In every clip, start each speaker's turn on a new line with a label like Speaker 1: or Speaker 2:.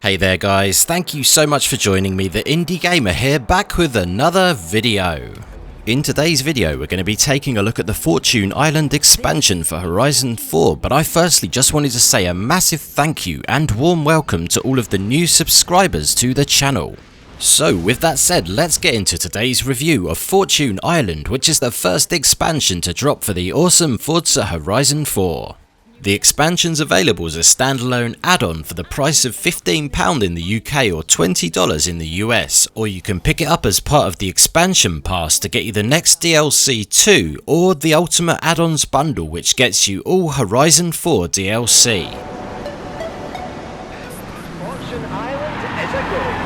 Speaker 1: Hey there guys, thank you so much for joining me, the Indie Gamer here, back with another video. In today's video we're going to be taking a look at the Fortune Island expansion for Horizon 4, but I firstly just wanted to say a massive thank you and warm welcome to all of the new subscribers to the channel. So with that said, let's get into today's review of Fortune Island, which is the first expansion to drop for the awesome Forza Horizon 4. The expansion's available as a standalone add-on for the price of £15 in the UK or $20 in the US, or you can pick it up as part of the expansion pass to get you the next DLC too, or the ultimate add-ons bundle which gets you all Horizon 4 DLC.
Speaker 2: Fortune Island is a go.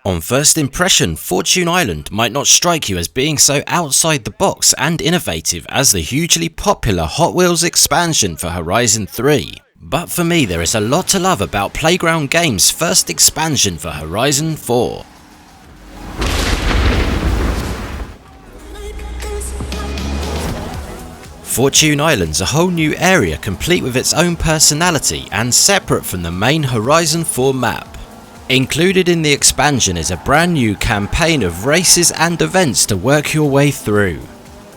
Speaker 1: On first impression, Fortune Island might not strike you as being so outside the box and innovative as the hugely popular Hot Wheels expansion for Horizon 3. But for me there is a lot to love about Playground Games' first expansion for Horizon 4. Fortune Island's a whole new area complete with its own personality and separate from the main Horizon 4 map. Included in the expansion is a brand new campaign of races and events to work your way through.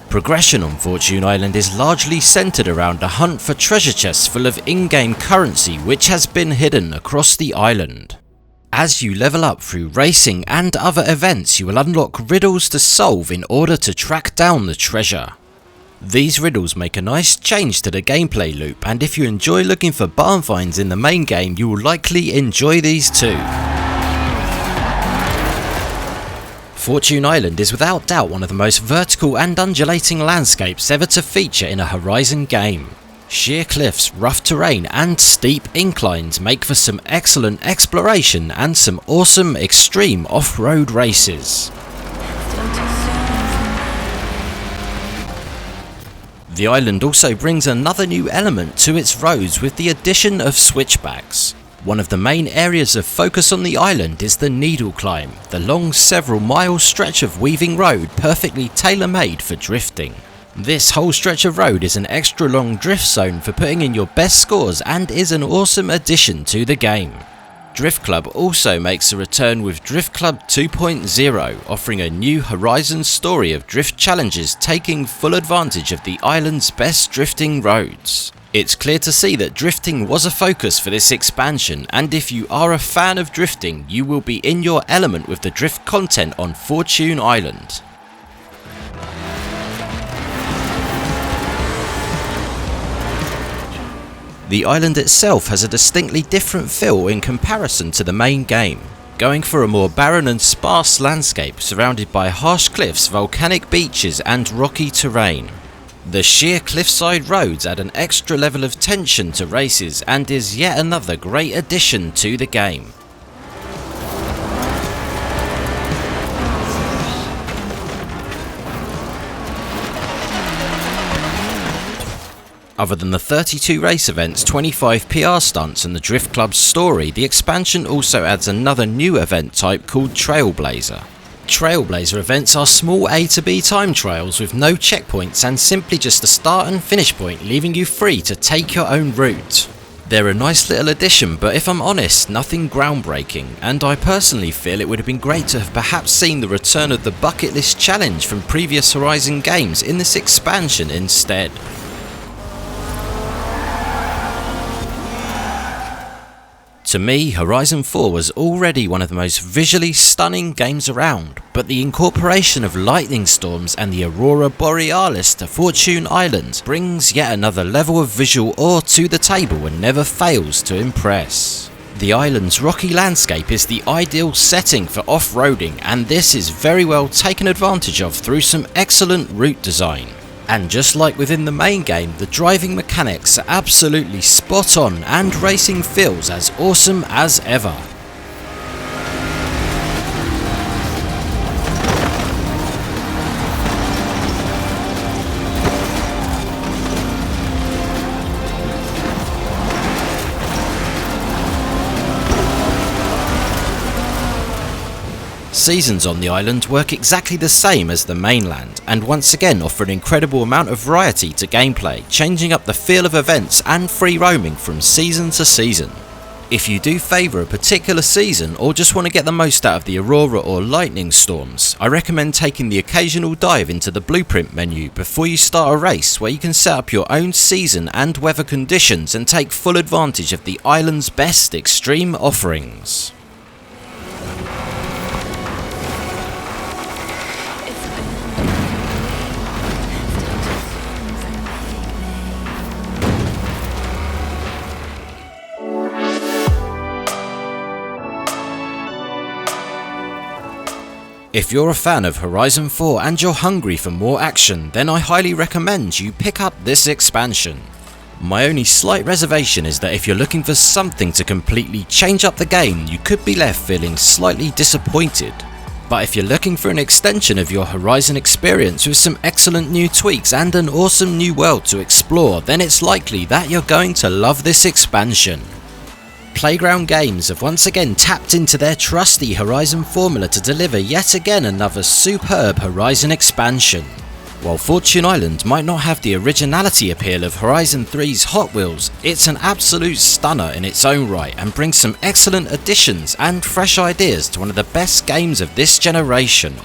Speaker 1: Progression on Fortune Island is largely centered around a hunt for treasure chests full of in-game currency which has been hidden across the island. As you level up through racing and other events, you will unlock riddles to solve in order to track down the treasure. These riddles make a nice change to the gameplay loop, and if you enjoy looking for barn finds in the main game, you will likely enjoy these too. Fortune Island is without doubt one of the most vertical and undulating landscapes ever to feature in a Horizon game. Sheer cliffs, rough terrain and steep inclines make for some excellent exploration and some awesome extreme off-road races. The island also brings another new element to its roads with the addition of switchbacks. One of the main areas of focus on the island is the Needle Climb, the long several mile stretch of weaving road perfectly tailor-made for drifting. This whole stretch of road is an extra long drift zone for putting in your best scores and is an awesome addition to the game. Drift Club also makes a return with Drift Club 2.0, offering a new Horizon story of drift challenges taking full advantage of the island's best drifting roads. It's clear to see that drifting was a focus for this expansion, and if you are a fan of drifting, you will be in your element with the drift content on Fortune Island. The island itself has a distinctly different feel in comparison to the main game, going for a more barren and sparse landscape surrounded by harsh cliffs, volcanic beaches and rocky terrain. The sheer cliffside roads add an extra level of tension to races and is yet another great addition to the game. Other than the 32 race events, 25 PR stunts and the Drift Club's story, the expansion also adds another new event type called Trailblazer. Trailblazer events are small A to B time trials with no checkpoints and simply just a start and finish point, leaving you free to take your own route. They're a nice little addition, but if I'm honest, nothing groundbreaking, and I personally feel it would have been great to have perhaps seen the return of the bucket list challenge from previous Horizon games in this expansion instead. To me, Horizon 4 was already one of the most visually stunning games around, but the incorporation of lightning storms and the Aurora Borealis to Fortune Island brings yet another level of visual awe to the table and never fails to impress. The island's rocky landscape is the ideal setting for off-roading, and this is very well taken advantage of through some excellent route design. And just like within the main game, the driving mechanics are absolutely spot on and racing feels as awesome as ever. seasons on the island work exactly the same as the mainland, and once again offer an incredible amount of variety to gameplay, changing up the feel of events and free roaming from season to season. If you do favour a particular season or just want to get the most out of the aurora or lightning storms, I recommend taking the occasional dive into the blueprint menu before you start a race, where you can set up your own season and weather conditions and take full advantage of the island's best extreme offerings. If you're a fan of Horizon 4 and you're hungry for more action, then I highly recommend you pick up this expansion. My only slight reservation is that if you're looking for something to completely change up the game, you could be left feeling slightly disappointed. But if you're looking for an extension of your Horizon experience with some excellent new tweaks and an awesome new world to explore, then it's likely that you're going to love this expansion. Playground Games have once again tapped into their trusty Horizon formula to deliver yet again another superb Horizon expansion. While Fortune Island might not have the originality appeal of Horizon 3's Hot Wheels, it's an absolute stunner in its own right and brings some excellent additions and fresh ideas to one of the best games of this generation.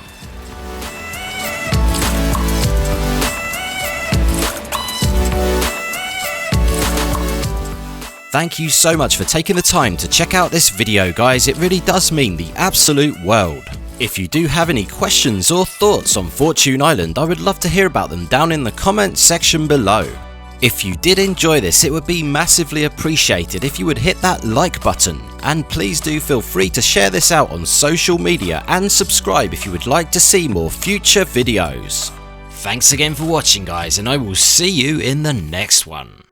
Speaker 1: Thank you so much for taking the time to check out this video, guys. It really does mean the absolute world. If you do have any questions or thoughts on Fortune Island, I would love to hear about them down in the comments section below. If you did enjoy this, it would be massively appreciated if you would hit that like button, and please do feel free to share this out on social media and subscribe if you would like to see more future videos. Thanks again for watching, guys, and I will see you in the next one.